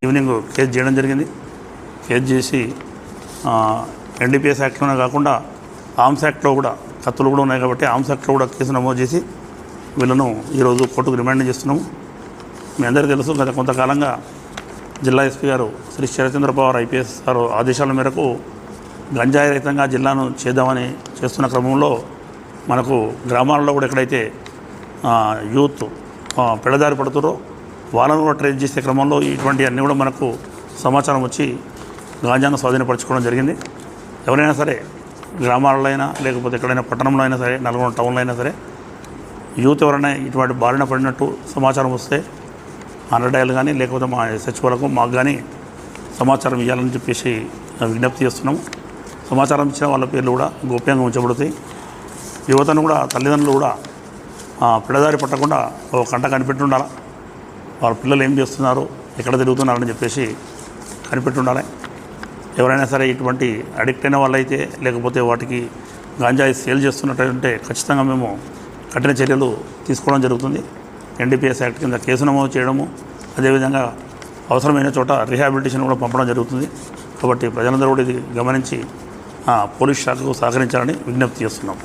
Evening case చేయడం జరిగింది. Case చేసి ఎన్డీపీఎస్ యాక్ట్లోనే కాకుండా ఆర్మ్స్ యాక్ట్లో కూడా కత్తులు కూడా ఉన్నాయి కాబట్టి ఆర్మ్స్ యాక్ట్లో కూడా కేసు నమోదు చేసి వీళ్ళను ఈరోజు కోర్టుకు రిమాండ్ చేస్తున్నాము. మీ అందరికీ తెలుసు, గత కొంతకాలంగా జిల్లా ఎస్పీ గారు శ్రీ శరత్చంద్ర పవార్ ఐపీఎస్ గారు ఆదేశాల మేరకు గంజాయి రహితంగా జిల్లాను చేద్దామని చేస్తున్న క్రమంలో మనకు గ్రామాల్లో కూడా ఎక్కడైతే యూత్ పెడదారి పడుతారో వాళ్ళను కూడా ట్రేస్ చేసే క్రమంలో ఇటువంటి అన్నీ కూడా మనకు సమాచారం వచ్చి గాంజాను స్వాధీనపరచుకోవడం జరిగింది. ఎవరైనా సరే గ్రామాలలో అయినా లేకపోతే ఎక్కడైనా పట్టణంలో అయినా సరే, నల్గొండ టౌన్లో అయినా సరే యూత్ ఎవరైనా ఇటువంటి బారిన పడినట్టు సమాచారం వస్తే 100 డయల్ కానీ లేకపోతే మా ఎస్హెచ్ వరకు మాకు కానీ సమాచారం ఇవ్వాలని చెప్పేసి విజ్ఞప్తి చేస్తున్నాము. సమాచారం ఇచ్చిన వాళ్ళ పేర్లు కూడా గోప్యంగా ఉంచబడతాయి. యువతను కూడా తల్లిదండ్రులు కూడా పిడదారి పట్టకుండా ఒక కంట కనిపెట్టి ఉండాలి. వాళ్ళ పిల్లలు ఏం చేస్తున్నారు, ఎక్కడ తిరుగుతున్నారని చెప్పేసి కనిపెట్టి ఉండాలి. ఎవరైనా సరే ఇటువంటి అడిక్ట్ అయిన వాళ్ళైతే లేకపోతే వాటికి గాంజాయి సేల్ చేస్తున్నట్టుంటే ఖచ్చితంగా మేము కఠిన చర్యలు తీసుకోవడం జరుగుతుంది. ఎన్డీపీఎస్ యాక్ట్ కింద కేసు నమోదు చేయడము, అదేవిధంగా అవసరమైన చోట రీహాబిలిటేషన్ కూడా పంపడం జరుగుతుంది. కాబట్టి ప్రజలందరూ కూడా ఇది గమనించి పోలీస్ శాఖకు సహకరించాలని విజ్ఞప్తి చేస్తున్నాం.